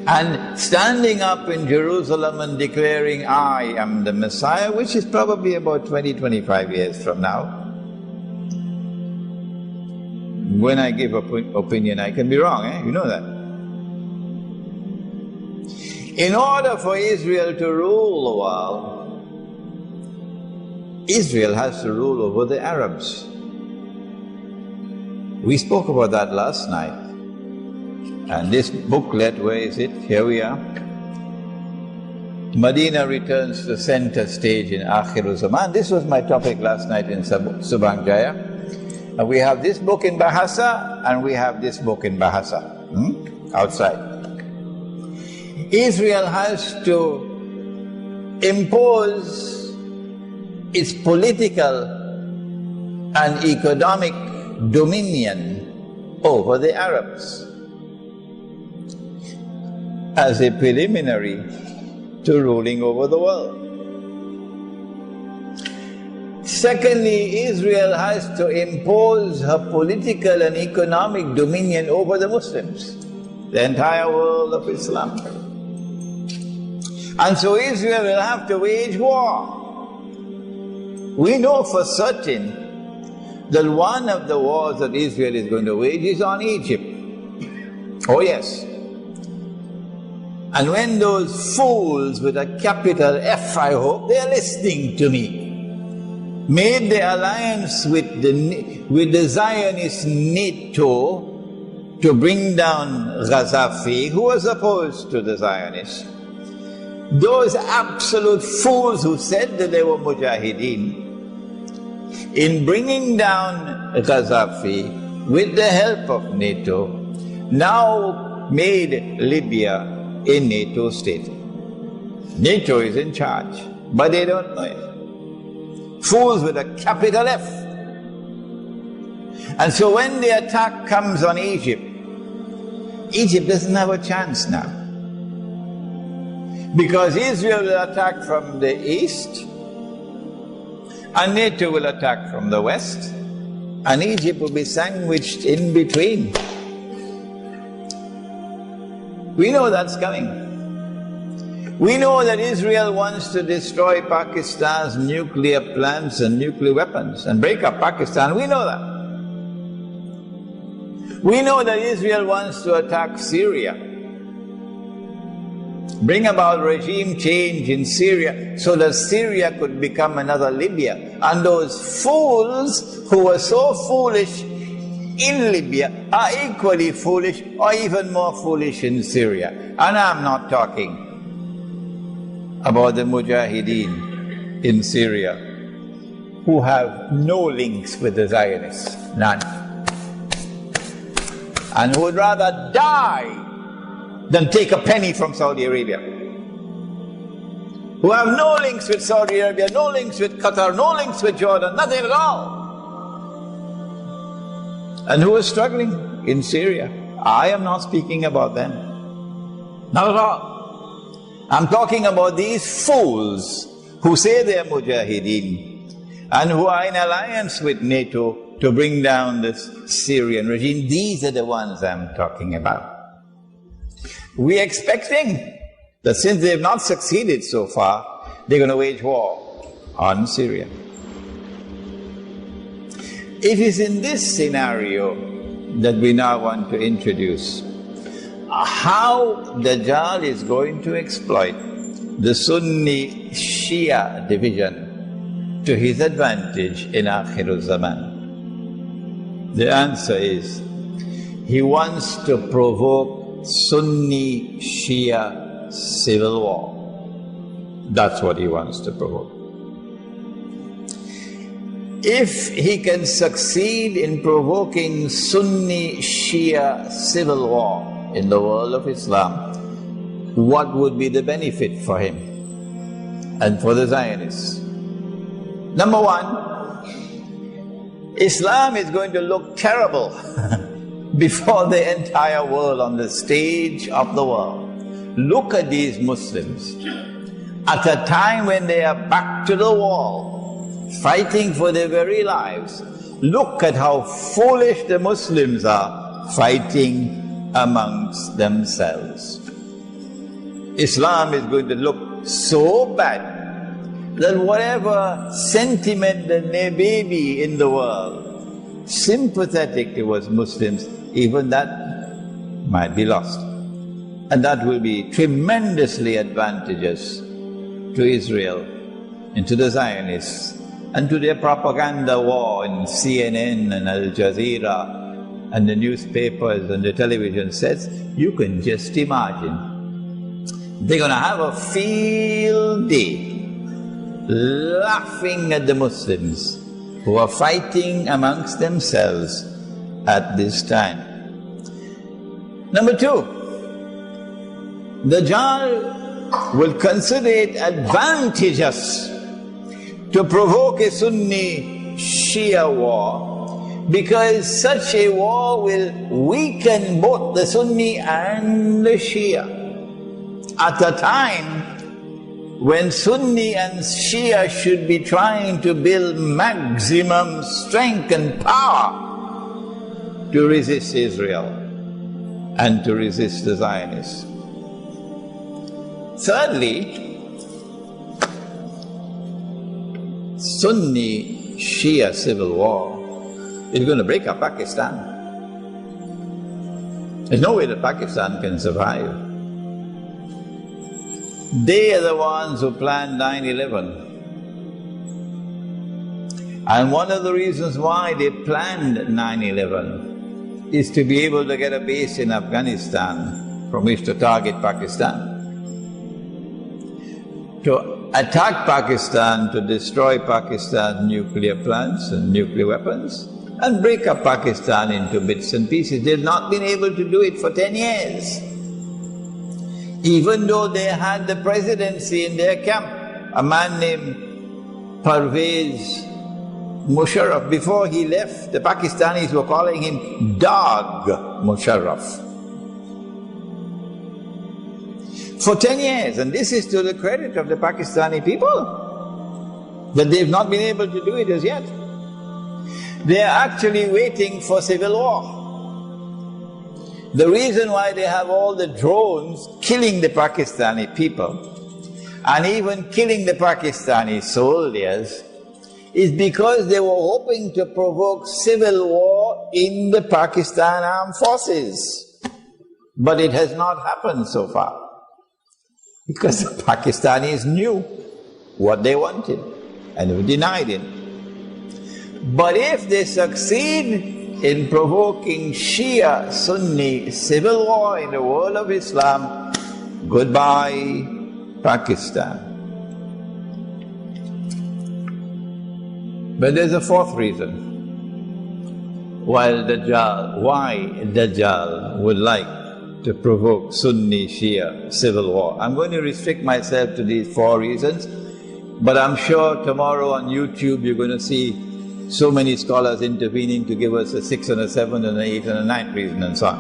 and standing up in Jerusalem and declaring, I am the Messiah, which is probably about 20-25 years from now. When I give opinion, I can be wrong, you know that. In order for Israel to rule the world, Israel has to rule over the Arabs. We spoke about that last night. And this booklet, where is it? Here we are. Medina returns to the center stage in Akhirul Zaman. This was my topic last night in Subang Jaya. And we have this book in Bahasa, and we have this book in Bahasa, outside. Israel has to impose its political and economic dominion over the Arabs as a preliminary to ruling over the world. Secondly, Israel has to impose her political and economic dominion over the Muslims, the entire world of Islam. And so Israel will have to wage war. We know for certain that one of the wars that Israel is going to wage is on Egypt. Oh yes. And when those fools with a capital F, I hope they're listening to me, made the alliance with the Zionist NATO to bring down Gaddafi, who was opposed to the Zionists, those absolute fools who said that they were mujahideen, in bringing down Gaddafi with the help of NATO, now made Libya a NATO state. NATO is in charge, but they don't know it. Fools with a capital F. And so when the attack comes on Egypt, Egypt doesn't have a chance now. Because Israel will attack from the east, and NATO will attack from the west, and Egypt will be sandwiched in between. We know that's coming. We know that Israel wants to destroy Pakistan's nuclear plants and nuclear weapons and break up Pakistan. We know that. We know that Israel wants to attack Syria, bring about regime change in Syria so that Syria could become another Libya. And those fools who were so foolish in Libya are equally foolish or even more foolish in Syria. And I'm not talking about the Mujahideen in Syria who have no links with the Zionists, none, and who would rather die than take a penny from Saudi Arabia, who have no links with Saudi Arabia, no links with Qatar, no links with Jordan, nothing at all, and who are struggling in Syria. I am not speaking about them, not at all. I'm talking about these fools who say they are Mujahideen and who are in alliance with NATO to bring down this Syrian regime. These are the ones I'm talking about. We're expecting that since they have not succeeded so far, they're going to wage war on Syria. It is in this scenario that we now want to introduce how Dajjal is going to exploit the Sunni Shia division to his advantage in Akhirul Zaman. The answer is, he wants to provoke Sunni Shia civil war. That's what he wants to provoke. If he can succeed in provoking Sunni Shia civil war in the world of Islam, what would be the benefit for him and for the Zionists? Number one, Islam is going to look terrible before the entire world on the stage of the world. Look at these Muslims at a time when they are back to the wall, fighting for their very lives. Look at how foolish the Muslims are fighting amongst themselves. Islam is going to look so bad that whatever sentiment there may be in the world sympathetic towards Muslims, even that might be lost. And that will be tremendously advantageous to Israel and to the Zionists and to their propaganda war in CNN and Al Jazeera and the newspapers and the television sets. You can just imagine. They're going to have a field day laughing at the Muslims who are fighting amongst themselves at this time. Number two, the Dajjal will consider it advantageous to provoke a Sunni-Shia war, because such a war will weaken both the Sunni and the Shia at a time when Sunni and Shia should be trying to build maximum strength and power to resist Israel and to resist the Zionists. Thirdly, Sunni-Shia civil war is going to break up Pakistan. There's no way that Pakistan can survive. They are the ones who planned 9/11. And one of the reasons why they planned 9/11 is to be able to get a base in Afghanistan from which to target Pakistan. To attack Pakistan, to destroy Pakistan's nuclear plants and nuclear weapons, and break up Pakistan into bits and pieces. They've not been able to do it for 10 years. Even though they had the presidency in their camp, a man named Parvez Musharraf, before he left, the Pakistanis were calling him Dog Musharraf. For 10 years, and this is to the credit of the Pakistani people, that they've not been able to do it as yet. They are actually waiting for civil war. The reason why they have all the drones killing the Pakistani people and even killing the Pakistani soldiers is because they were hoping to provoke civil war in the Pakistan armed forces. But it has not happened so far, because the Pakistanis knew what they wanted and were denied it. But if they succeed in provoking Shia-Sunni civil war in the world of Islam, goodbye Pakistan. But there's a fourth reason why Dajjal would like to provoke Sunni-Shia civil war. I'm going to restrict myself to these four reasons, but I'm sure tomorrow on YouTube you're going to see so many scholars intervening to give us a sixth and a seventh and an eighth and a ninth reason and so on.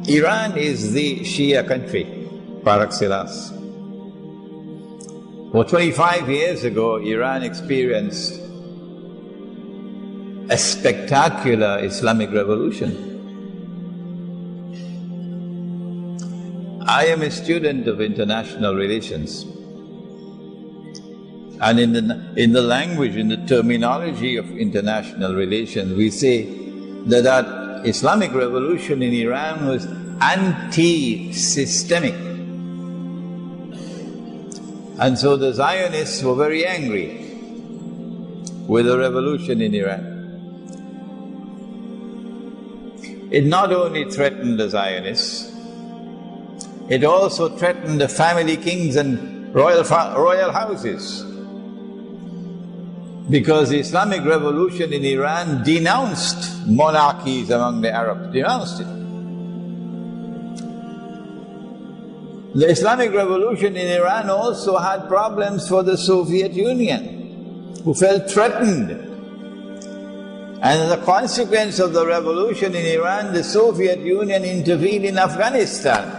Iran is the Shia country, par excellence. For 25 years ago, Iran experienced a spectacular Islamic revolution. I am a student of international relations, and in the language, in the terminology of international relations, we say that that Islamic revolution in Iran was anti-systemic. And so the Zionists were very angry with the revolution in Iran. It not only threatened the Zionists, it also threatened the family kings and royal houses, because the Islamic revolution in Iran denounced monarchies among the Arabs, denounced it. The Islamic revolution in Iran also had problems for the Soviet Union, who felt threatened. And as a consequence of the revolution in Iran, the Soviet Union intervened in Afghanistan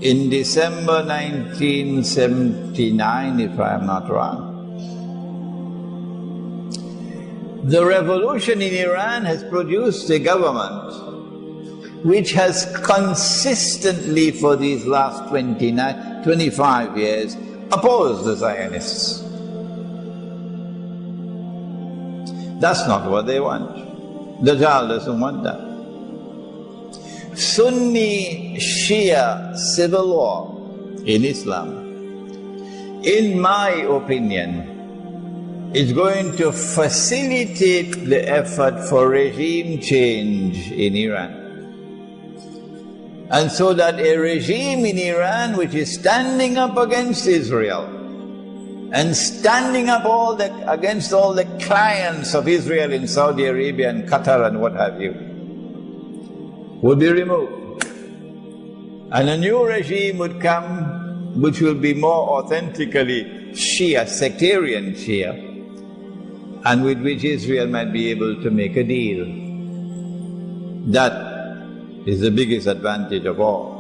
in December 1979, if I am not wrong. The revolution in Iran has produced a government which has consistently for these last 25 years opposed the Zionists. That's not what they want. Dajjal doesn't want that. Sunni Shia civil war in Islam, in my opinion, is going to facilitate the effort for regime change in Iran. And so that a regime in Iran which is standing up against Israel and standing up against all the clients of Israel in Saudi Arabia and Qatar and what have you, would be removed. And a new regime would come which will be more authentically Shia, sectarian Shia, and with which Israel might be able to make a deal. That is the biggest advantage of all.